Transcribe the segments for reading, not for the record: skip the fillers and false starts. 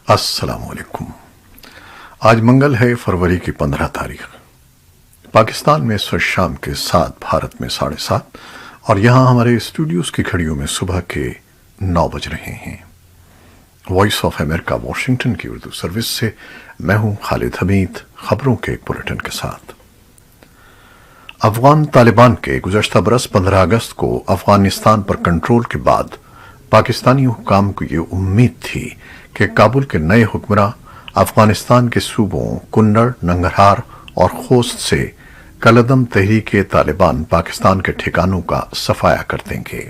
السلام علیکم۔ آج منگل ہے، فروری کی 15 تاریخ۔ پاکستان میں اس وقت شام کے 7، بھارت میں 7:30، اور یہاں ہمارے اسٹوڈیوز کی گھڑیوں میں صبح کے 9 بج رہے ہیں۔ وائس آف امریکہ واشنگٹن کی اردو سروس سے میں ہوں خالد حمید، خبروں کے ایک بلیٹن کے ساتھ۔ افغان طالبان کے گزشتہ برس 15 اگست کو افغانستان پر کنٹرول کے بعد پاکستانی حکام کو یہ امید تھی کہ کابل کے نئے حکمراں افغانستان کے صوبوں کنڑ، ننگرہار اور خوست سے کالعدم تحریک طالبان پاکستان کے ٹھکانوں کا صفایا کر دیں گے،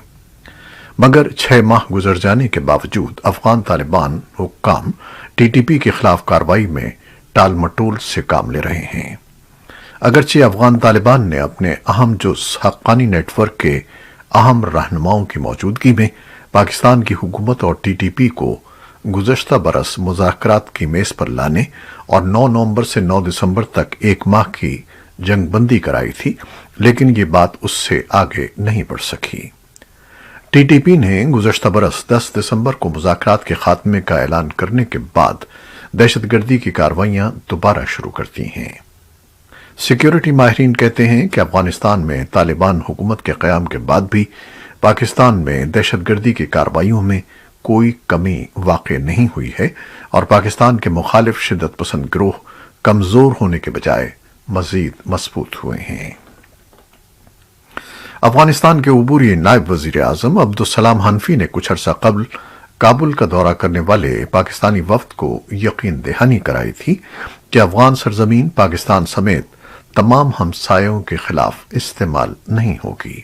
مگر 6 ماہ گزر جانے کے باوجود افغان طالبان حکام ٹی ٹی پی کے خلاف کارروائی میں ٹال مٹول سے کام لے رہے ہیں۔ اگرچہ افغان طالبان نے اپنے اہم جز حقانی نیٹ ورک کے اہم رہنماؤں کی موجودگی میں پاکستان کی حکومت اور ٹی ٹی پی کو گزشتہ برس مذاکرات کی میز پر لانے اور 9 نومبر سے 9 دسمبر تک 1 ماہ کی جنگ بندی کرائی تھی، لیکن یہ بات اس سے آگے نہیں بڑھ سکی۔ ٹی ٹی پی نے گزشتہ برس 10 دسمبر کو مذاکرات کے خاتمے کا اعلان کرنے کے بعد دہشت گردی کی کارروائیاں دوبارہ شروع کرتی ہیں۔ سیکیورٹی ماہرین کہتے ہیں کہ افغانستان میں طالبان حکومت کے قیام کے بعد بھی پاکستان میں دہشت گردی کی کارروائیوں میں کوئی کمی واقع نہیں ہوئی ہے، اور پاکستان کے مخالف شدت پسند گروہ کمزور ہونے کے بجائے مزید مضبوط ہوئے ہیں۔ افغانستان کے عبوری نائب وزیر اعظم عبدالسلام حنفی نے کچھ عرصہ قبل کابل کا دورہ کرنے والے پاکستانی وفد کو یقین دہانی کرائی تھی کہ افغان سرزمین پاکستان سمیت تمام ہمسایوں کے خلاف استعمال نہیں ہوگی۔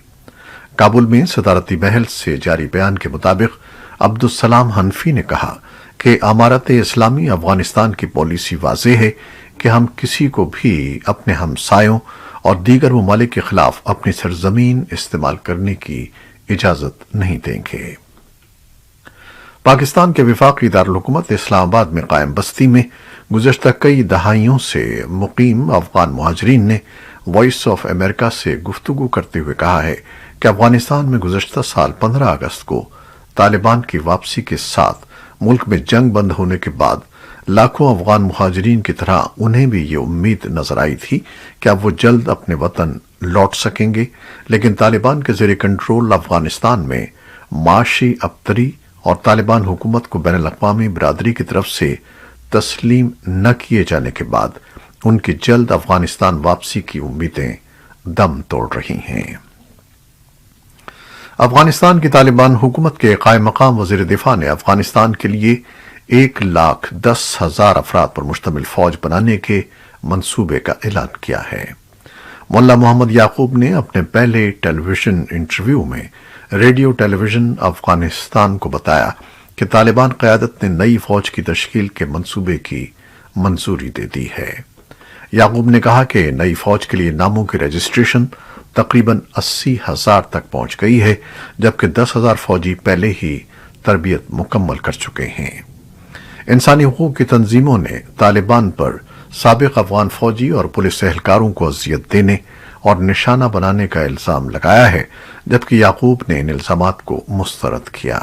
کابل میں صدارتی محل سے جاری بیان کے مطابق عبدالسلام حنفی نے کہا کہ امارت اسلامی افغانستان کی پالیسی واضح ہے کہ ہم کسی کو بھی اپنے ہمسایوں اور دیگر ممالک کے خلاف اپنی سرزمین استعمال کرنے کی اجازت نہیں دیں گے۔ پاکستان کے وفاقی دارالحکومت اسلام آباد میں قائم بستی میں گزشتہ کئی دہائیوں سے مقیم افغان مہاجرین نے وائس آف امریکہ سے گفتگو کرتے ہوئے کہا ہے کہ افغانستان میں گزشتہ سال 15 اگست کو طالبان کی واپسی کے ساتھ ملک میں جنگ بند ہونے کے بعد لاکھوں افغان مہاجرین کی طرح انہیں بھی یہ امید نظر آئی تھی کہ اب وہ جلد اپنے وطن لوٹ سکیں گے، لیکن طالبان کے زیر کنٹرول افغانستان میں معاشی ابتری اور طالبان حکومت کو بین الاقوامی برادری کی طرف سے تسلیم نہ کیے جانے کے بعد ان کی جلد افغانستان واپسی کی امیدیں دم توڑ رہی ہیں۔ افغانستان کی طالبان حکومت کے قائم مقام وزیر دفاع نے افغانستان کے لیے 1,10,000 افراد پر مشتمل فوج بنانے کے منصوبے کا اعلان کیا ہے۔ ملا محمد یعقوب نے اپنے پہلے ٹیلی ویژن انٹرویو میں ریڈیو ٹیلی ویژن افغانستان کو بتایا کہ طالبان قیادت نے نئی فوج کی تشکیل کے منصوبے کی منظوری دے دی ہے۔ یعقوب نے کہا کہ نئی فوج کے لیے ناموں کی رجسٹریشن تقریباً 80,000 تک پہنچ گئی ہے، جبکہ 10,000 فوجی پہلے ہی تربیت مکمل کر چکے ہیں۔ انسانی حقوق کی تنظیموں نے طالبان پر سابق افغان فوجی اور پولیس اہلکاروں کو اذیت دینے اور نشانہ بنانے کا الزام لگایا ہے، جبکہ یعقوب نے ان الزامات کو مسترد کیا۔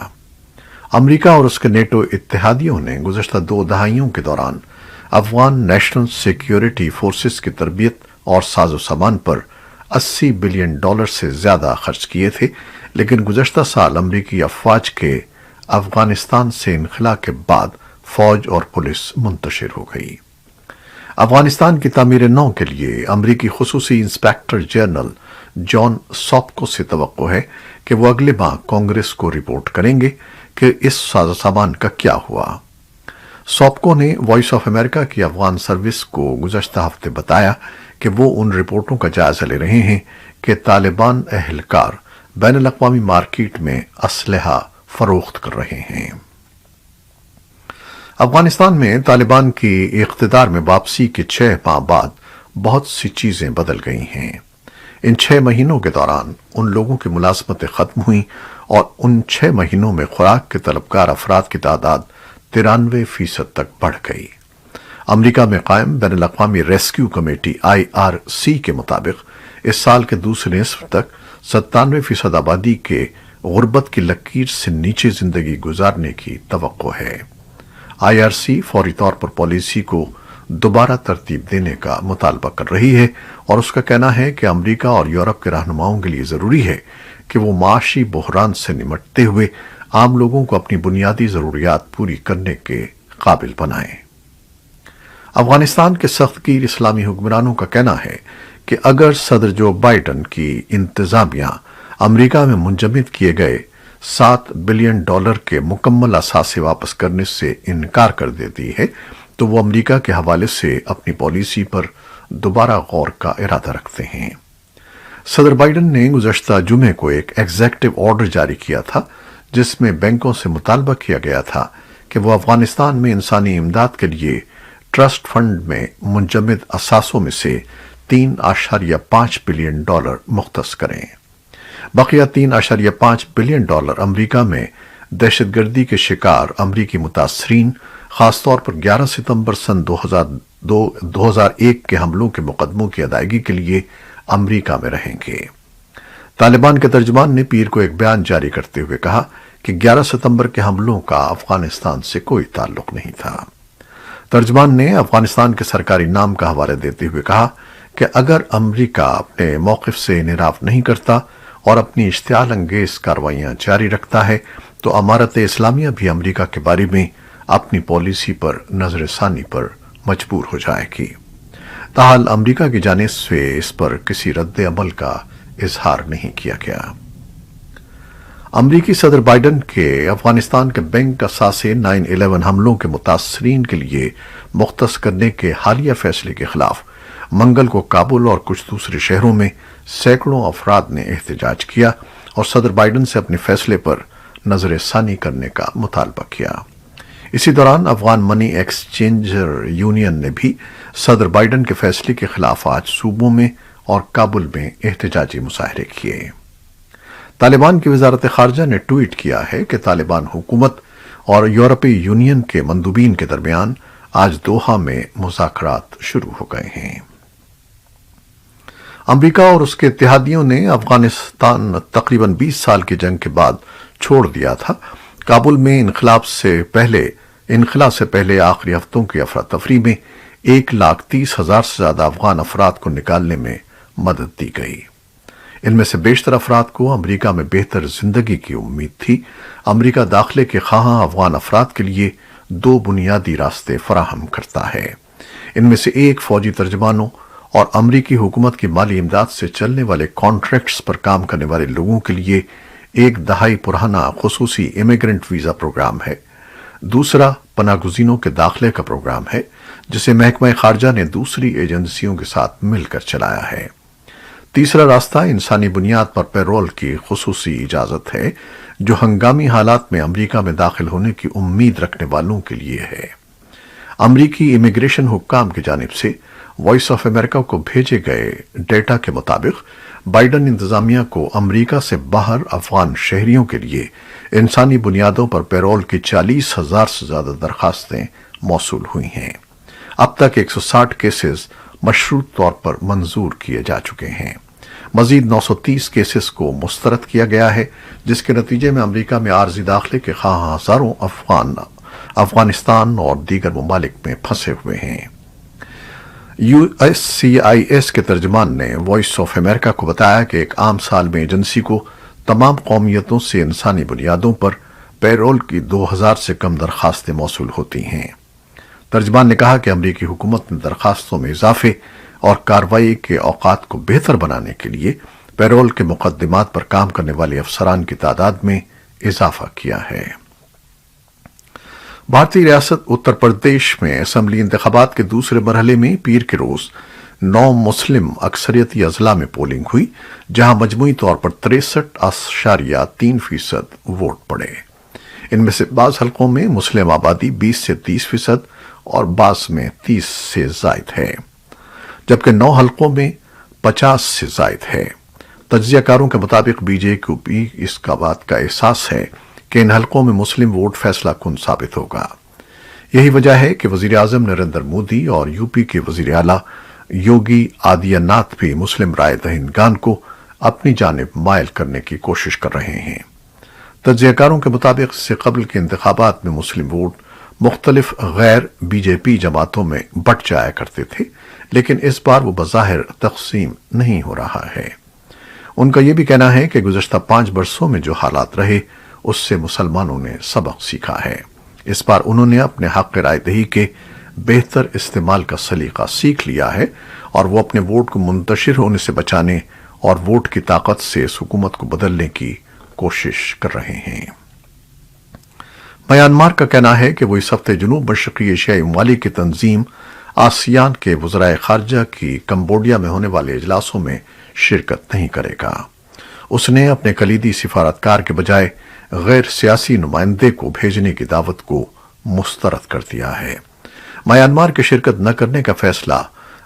امریکہ اور اس کے نیٹو اتحادیوں نے گزشتہ 2 دہائیوں کے دوران افغان نیشنل سیکیورٹی فورسز کی تربیت اور ساز و سامان پر $80 بلین سے زیادہ خرچ کیے تھے، لیکن گزشتہ سال امریکی افواج کے افغانستان سے انخلا کے بعد فوج اور پولیس منتشر ہو گئی۔ افغانستان کی تعمیر نو کے لیے امریکی خصوصی انسپیکٹر جنرل جان ساپکو سے توقع ہے کہ وہ اگلے ماہ کانگریس کو رپورٹ کریں گے کہ اس ساز و سامان کا کیا ہوا۔ ساپکو نے وائس آف امریکہ کی افغان سروس کو گزشتہ ہفتے بتایا کہ وہ ان رپورٹوں کا جائزہ لے رہے ہیں کہ طالبان اہلکار بین الاقوامی مارکیٹ میں اسلحہ فروخت کر رہے ہیں۔ افغانستان میں طالبان کی اقتدار میں واپسی کے 6 ماہ بعد بہت سی چیزیں بدل گئی ہیں۔ ان 6 مہینوں کے دوران ان لوگوں کی ملازمتیں ختم ہوئیں اور ان 6 مہینوں میں خوراک کے طلبگار افراد کی تعداد 93% تک بڑھ گئی۔ امریکہ میں قائم بین الاقوامی ریسکیو کمیٹی IRC کے مطابق اس سال کے دوسرے نصف تک 97% آبادی کے غربت کی لکیر سے نیچے زندگی گزارنے کی توقع ہے۔ IRC فوری طور پر پالیسی کو دوبارہ ترتیب دینے کا مطالبہ کر رہی ہے اور اس کا کہنا ہے کہ امریکہ اور یورپ کے رہنماؤں کے لیے ضروری ہے کہ وہ معاشی بحران سے نمٹتے ہوئے عام لوگوں کو اپنی بنیادی ضروریات پوری کرنے کے قابل بنائیں۔ افغانستان کے سخت گیر اسلامی حکمرانوں کا کہنا ہے کہ اگر صدر جو بائیڈن کی انتظامیہ امریکہ میں منجمد کیے گئے $7 بلین کے مکمل اثاثے واپس کرنے سے انکار کر دیتی ہے تو وہ امریکہ کے حوالے سے اپنی پالیسی پر دوبارہ غور کا ارادہ رکھتے ہیں۔ صدر بائیڈن نے گزشتہ جمعے کو ایک ایگزیکٹو آرڈر جاری کیا تھا جس میں بینکوں سے مطالبہ کیا گیا تھا کہ وہ افغانستان میں انسانی امداد کے لیے ٹرسٹ فنڈ میں منجمد اثاثوں میں سے $3.5 بلین مختص کریں۔ بقیہ $3.5 بلین امریکہ میں دہشت گردی کے شکار امریکی متاثرین، خاص طور پر 11 ستمبر سن 2001 کے حملوں کے مقدموں کی ادائیگی کے لیے امریکہ میں رہیں گے۔ طالبان کے ترجمان نے پیر کو ایک بیان جاری کرتے ہوئے کہا کہ 11 ستمبر کے حملوں کا افغانستان سے کوئی تعلق نہیں تھا۔ ترجمان نے افغانستان کے سرکاری نام کا حوالہ دیتے ہوئے کہا کہ اگر امریکہ اپنے موقف سے انحراف نہیں کرتا اور اپنی اشتعال انگیز کارروائیاں جاری رکھتا ہے تو امارت اسلامیہ بھی امریکہ کے بارے میں اپنی پالیسی پر نظر ثانی پر مجبور ہو جائے گی۔ تاحال امریکہ کی جانب سے اس پر کسی رد عمل کا اظہار نہیں کیا گیا۔ امریکی صدر بائیڈن کے افغانستان کے بینک اثاثے 9/11 حملوں کے متاثرین کے لیے مختص کرنے کے حالیہ فیصلے کے خلاف منگل کو کابل اور کچھ دوسرے شہروں میں سینکڑوں افراد نے احتجاج کیا اور صدر بائیڈن سے اپنے فیصلے پر نظر ثانی کرنے کا مطالبہ کیا۔ اسی دوران افغان منی ایکسچینجر یونین نے بھی صدر بائیڈن کے فیصلے کے خلاف آج صوبوں میں اور کابل میں احتجاجی مظاہرے کیے۔ طالبان کی وزارت خارجہ نے ٹویٹ کیا ہے کہ طالبان حکومت اور یورپی یونین کے مندوبین کے درمیان آج دوحہ میں مذاکرات شروع ہو گئے ہیں۔ امریکہ اور اس کے اتحادیوں نے افغانستان تقریباً 20 سال کی جنگ کے بعد چھوڑ دیا تھا۔ کابل میں انخلا سے پہلے آخری ہفتوں کی افراتفری میں 1,30,000 سے زیادہ افغان افراد کو نکالنے میں مدد دی گئی۔ ان میں سے بیشتر افراد کو امریکہ میں بہتر زندگی کی امید تھی۔ امریکہ داخلے کے خواہاں افغان افراد کے لیے 2 بنیادی راستے فراہم کرتا ہے۔ ان میں سے ایک فوجی ترجمانوں اور امریکی حکومت کی مالی امداد سے چلنے والے کانٹریکٹس پر کام کرنے والے لوگوں کے لیے 1 دہائی پرانا خصوصی امیگرنٹ ویزا پروگرام ہے۔ دوسرا پناہ گزینوں کے داخلے کا پروگرام ہے جسے محکمہ خارجہ نے دوسری ایجنسیوں کے ساتھ مل کر چلایا ہے۔ تیسرا راستہ انسانی بنیاد پر پیرول کی خصوصی اجازت ہے جو ہنگامی حالات میں امریکہ میں داخل ہونے کی امید رکھنے والوں کے لیے ہے۔ امریکی امیگریشن حکام کی جانب سے وائس آف امریکہ کو بھیجے گئے ڈیٹا کے مطابق بائیڈن انتظامیہ کو امریکہ سے باہر افغان شہریوں کے لیے انسانی بنیادوں پر پیرول کی 40,000 سے زیادہ درخواستیں موصول ہوئی ہیں۔ اب تک 160 کیسز مشروط طور پر منظور کیے جا چکے ہیں۔ مزید 930 کیسز کو مسترد کیا گیا ہے جس کے نتیجے میں امریکہ میں عارضی داخلے کے خواہاں ہزاروں افغانستان اور دیگر ممالک میں پھنسے ہوئے ہیں۔ USCIS کے ترجمان نے وائس آف امریکہ کو بتایا کہ ایک عام سال میں ایجنسی کو تمام قومیتوں سے انسانی بنیادوں پر پیرول کی 2000 سے کم درخواستیں موصول ہوتی ہیں۔ ترجمان نے کہا کہ امریکی حکومت نے درخواستوں میں اضافے اور کارروائی کے اوقات کو بہتر بنانے کے لیے پیرول کے مقدمات پر کام کرنے والے افسران کی تعداد میں اضافہ کیا ہے۔ بھارتی ریاست اتر پردیش میں اسمبلی انتخابات کے دوسرے مرحلے میں پیر کے روز 9 مسلم اکثریتی اضلاع میں پولنگ ہوئی جہاں مجموعی طور پر 63.3% ووٹ پڑے۔ ان میں سے بعض حلقوں میں مسلم آبادی 20 سے 30% اور بعض میں 30 سے زائد ہے، جبکہ 9 حلقوں میں 50 سے زائد ہے۔ تجزیہ کاروں کے مطابق بی جے پی کو بھی اس بات کا احساس ہے کہ ان حلقوں میں مسلم ووٹ فیصلہ کن ثابت ہوگا۔ یہی وجہ ہے کہ وزیر اعظم نریندر مودی اور یوپی کے وزیر اعلیٰ یوگی آدتیہ ناتھ بھی مسلم رائے دہندگان کو اپنی جانب مائل کرنے کی کوشش کر رہے ہیں۔ تجزیہ کاروں کے مطابق اس سے قبل کے انتخابات میں مسلم ووٹ مختلف غیر بی جے پی جماعتوں میں بٹ جایا کرتے تھے، لیکن اس بار وہ بظاہر تقسیم نہیں ہو رہا ہے۔ ان کا یہ بھی کہنا ہے کہ گزشتہ 5 برسوں میں جو حالات رہے اس سے مسلمانوں نے سبق سیکھا ہے۔ اس بار انہوں نے اپنے حق رائے دہی کے بہتر استعمال کا سلیقہ سیکھ لیا ہے اور وہ اپنے ووٹ کو منتشر ہونے سے بچانے اور ووٹ کی طاقت سے اس حکومت کو بدلنے کی کوشش کر رہے ہیں۔ میانمار کا کہنا ہے کہ وہ اس ہفتے جنوب مشرقی ایشیائی ممالک کی تنظیم آسیان کے وزرائے خارجہ کی کمبوڈیا میں ہونے والے اجلاسوں میں شرکت نہیں کرے گا۔ اس نے اپنے کلیدی سفارتکار کے بجائے غیر سیاسی نمائندے کو بھیجنے کی دعوت کو مسترد کر دیا ہے۔ میانمار کے شرکت نہ کرنے کا فیصلہ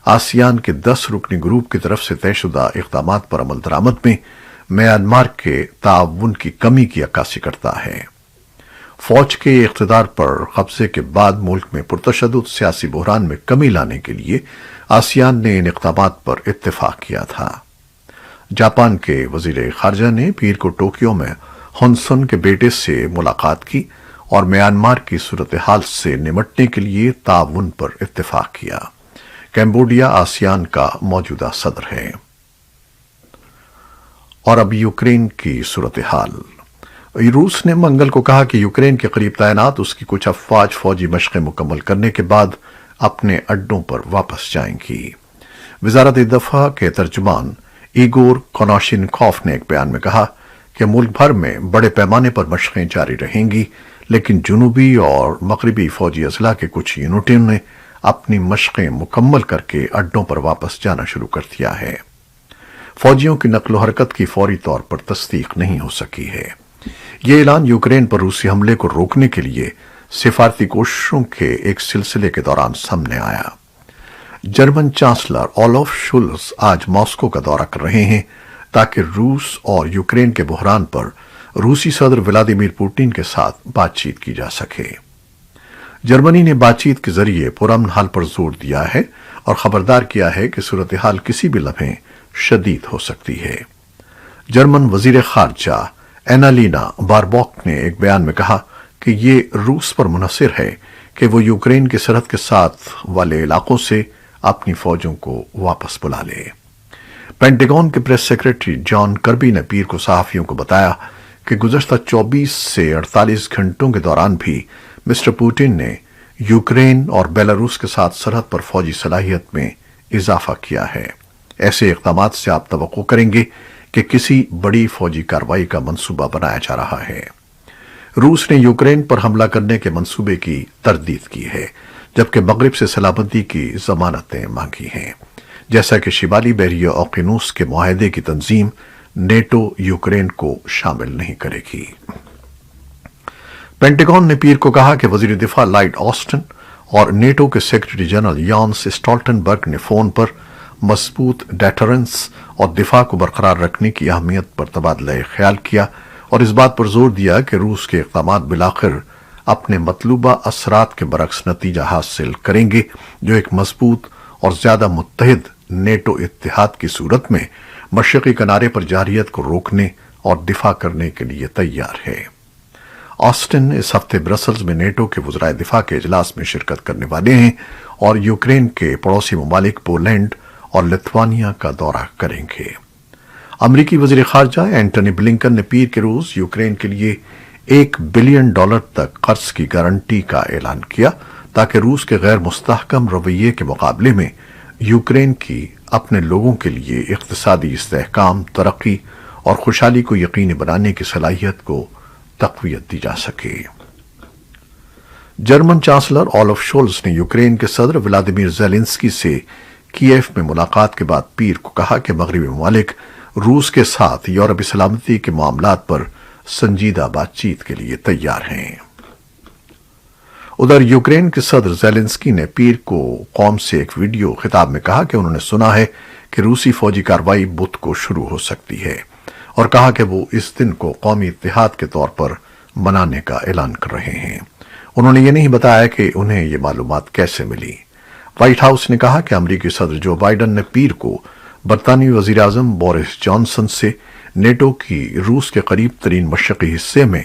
آسیان کے 10 رکنی گروپ کی طرف سے طے شدہ اقدامات پر عمل درآمد میں میانمار کے تعاون کی کمی کی عکاسی کرتا ہے۔ فوج کے اقتدار پر قبضے کے بعد ملک میں پرتشدد سیاسی بحران میں کمی لانے کے لیے آسیان نے ان اقدامات پر اتفاق کیا تھا۔ جاپان کے وزیر خارجہ نے پیر کو ٹوکیو میں ہن سن کے بیٹے سے ملاقات کی اور میانمار کی صورتحال سے نمٹنے کے لیے تعاون پر اتفاق کیا۔ کمبوڈیا آسیان کا موجودہ صدر ہے۔ اور اب یوکرین کی صورتحال۔ روس نے منگل کو کہا کہ یوکرین کے قریب تعینات اس کی کچھ افواج فوجی مشقیں مکمل کرنے کے بعد اپنے اڈوں پر واپس جائیں گی۔ وزارت دفاع کے ترجمان ایگور کوناشینکوف نے ایک بیان میں کہا کہ ملک بھر میں بڑے پیمانے پر مشقیں جاری رہیں گی، لیکن جنوبی اور مغربی فوجی اضلاع کے کچھ یونٹوں نے اپنی مشقیں مکمل کر کے اڈوں پر واپس جانا شروع کر دیا ہے۔ فوجیوں کی نقل و حرکت کی فوری طور پر تصدیق نہیں ہو سکی ہے۔ یہ اعلان یوکرین پر روسی حملے کو روکنے کے لیے سفارتی کوششوں کے ایک سلسلے کے دوران سامنے آیا۔ جرمن چانسلر اولاف شولز آج ماسکو کا دورہ کر رہے ہیں تاکہ روس اور یوکرین کے بحران پر روسی صدر ولادیمیر پوٹن کے ساتھ بات چیت کی جا سکے۔ جرمنی نے بات چیت کے ذریعے پرامن حل پر زور دیا ہے اور خبردار کیا ہے کہ صورتحال کسی بھی لمحے شدید ہو سکتی ہے۔ جرمن وزیر خارجہ اینالینا باربوک نے ایک بیان میں کہا کہ یہ روس پر منحصر ہے کہ وہ یوکرین کی سرحد کے ساتھ والے علاقوں سے اپنی فوجوں کو واپس بلا لے۔ پینٹاگون کے پریس سیکریٹری جان کربی نے پیر کو صحافیوں کو بتایا کہ گزشتہ 24 سے 48 گھنٹوں کے دوران بھی مسٹر پوٹن نے یوکرین اور بیلاروس کے ساتھ سرحد پر فوجی صلاحیت میں اضافہ کیا ہے۔ ایسے اقدامات سے آپ توقع کریں گے کہ کسی بڑی فوجی کارروائی کا منصوبہ بنایا جا رہا ہے۔ روس نے یوکرین پر حملہ کرنے کے منصوبے کی تردید کی ہے، جبکہ مغرب سے سلامتی کی ضمانتیں مانگی ہیں، جیسا کہ شمالی بحیرہ اوقیانوس کے معاہدے کی تنظیم نیٹو یوکرین کو شامل نہیں کرے گی۔ پینٹاگون نے پیر کو کہا کہ وزیر دفاع لائیڈ آسٹن اور نیٹو کے سیکرٹری جنرل یانس اسٹالٹنبرگ نے فون پر مضبوط ڈیٹرنس اور دفاع کو برقرار رکھنے کی اہمیت پر تبادلہ خیال کیا اور اس بات پر زور دیا کہ روس کے اقدامات بالآخر اپنے مطلوبہ اثرات کے برعکس نتیجہ حاصل کریں گے، جو ایک مضبوط اور زیادہ متحد نیٹو اتحاد کی صورت میں مشرقی کنارے پر جارحیت کو روکنے اور دفاع کرنے کے لیے تیار ہے۔ آسٹن اس ہفتے برسلز میں نیٹو کے وزرائے دفاع کے اجلاس میں شرکت کرنے والے ہیں اور یوکرین کے پڑوسی ممالک پولینڈ اور لتھوانیا کا دورہ کریں گے۔ امریکی وزیر خارجہ اینٹونی بلنکن نے پیر کے روز یوکرین کے لیے $1 بلین تک قرض کی گارنٹی کا اعلان کیا تاکہ روس کے غیر مستحکم رویے کے مقابلے میں یوکرین کی اپنے لوگوں کے لیے اقتصادی استحکام، ترقی اور خوشحالی کو یقینی بنانے کی صلاحیت کو تقویت دی جا سکے۔ جرمن چانسلر اولاف شولز نے یوکرین کے صدر ولادیمیر زیلنسکی سے کیف میں ملاقات کے بعد پیر کو کہا کہ مغربی ممالک روس کے ساتھ یورپی سلامتی کے معاملات پر سنجیدہ بات چیت کے لیے تیار ہیں۔ ادھر یوکرین کے صدر زیلنسکی نے پیر کو قوم سے ایک ویڈیو خطاب میں کہا کہ انہوں نے سنا ہے کہ روسی فوجی کارروائی بدھ کو شروع ہو سکتی ہے اور کہا کہ وہ اس دن کو قومی اتحاد کے طور پر منانے کا اعلان کر رہے ہیں۔ انہوں نے یہ نہیں بتایا کہ انہیں یہ معلومات کیسے ملی۔ وائٹ ہاؤس نے کہا کہ امریکی صدر جو بائیڈن نے پیر کو برطانوی وزیر اعظم بورس جانسن سے نیٹو کی روس کے قریب ترین مشرقی حصے میں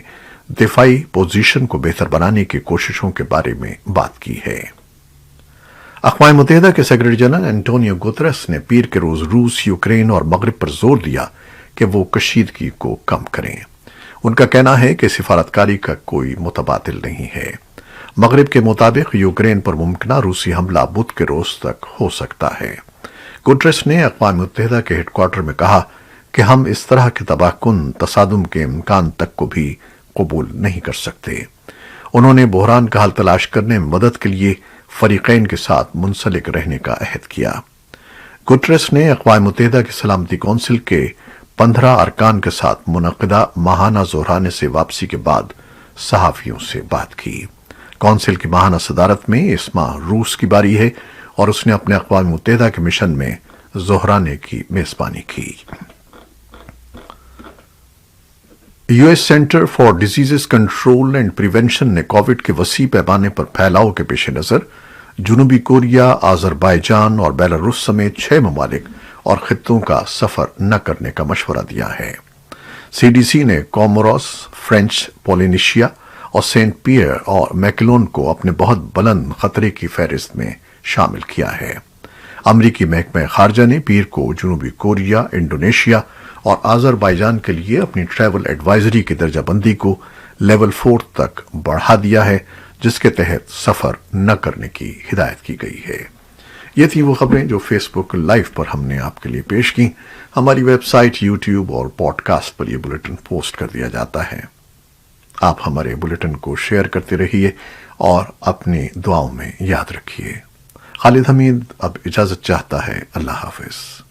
دفاعی پوزیشن کو بہتر بنانے کی کوششوں کے بارے میں بات کی ہے۔ اقوام متحدہ کے سیکرٹری جنرل انٹونیو گوتریس نے پیر کے روز روس، یوکرین اور مغرب پر زور دیا کہ وہ کشیدگی کو کم کریں۔ ان کا کہنا ہے کہ سفارتکاری کا کوئی متبادل نہیں ہے۔ مغرب کے مطابق یوکرین پر ممکنہ روسی حملہ بدھ کے روز تک ہو سکتا ہے۔ گوتریس نے اقوام متحدہ کے ہیڈ کوارٹر میں کہا کہ ہم اس طرح کے تباہ کن تصادم کے امکان تک کو بھی قبول نہیں کر سکتے۔ انہوں نے بحران کا حل تلاش کرنے میں مدد کے لیے فریقین کے ساتھ منسلک رہنے کا عہد کیا۔ گوتریس نے اقوام متحدہ کی سلامتی کونسل کے 15 ارکان کے ساتھ منعقدہ ماہانہ ظہرانے سے واپسی کے بعد صحافیوں سے بات کی۔ کونسل کی ماہانہ صدارت میں اس ماہ روس کی باری ہے اور اس نے اپنے اقوام متحدہ کے مشن میں ظہرانے کی میزبانی کی۔ U S centre for disease control and prevention نے کووڈ کے وسیع پیمانے پر پھیلاؤ کے پیش نظر جنوبی کوریا، آذربائیجان اور بیلاروس سمیت 6 ممالک اور خطوں کا سفر نہ کرنے کا مشورہ دیا ہے۔ سی ڈی سی نے کوموروس، فرینچ پولینیشیا اور سینٹ پیئر اور میکلون کو اپنے بہت بلند خطرے کی فہرست میں شامل کیا ہے۔ امریکی محکمہ خارجہ نے پیر کو جنوبی کوریا، انڈونیشیا اور آذربائیجان کے لیے اپنی ٹریول ایڈوائزری کی درجہ بندی کو لیول 4 تک بڑھا دیا ہے، جس کے تحت سفر نہ کرنے کی ہدایت کی گئی ہے۔ یہ تھی وہ خبریں جو فیس بک لائیو پر ہم نے آپ کے لیے پیش کی۔ ہماری ویب سائٹ، یوٹیوب اور پوڈ کاسٹ پر یہ بلیٹن پوسٹ کر دیا جاتا ہے۔ آپ ہمارے بلیٹن کو شیئر کرتے رہیے اور اپنی دعاؤں میں یاد رکھیے۔ خالد حمید اب اجازت چاہتا ہے۔ اللہ حافظ۔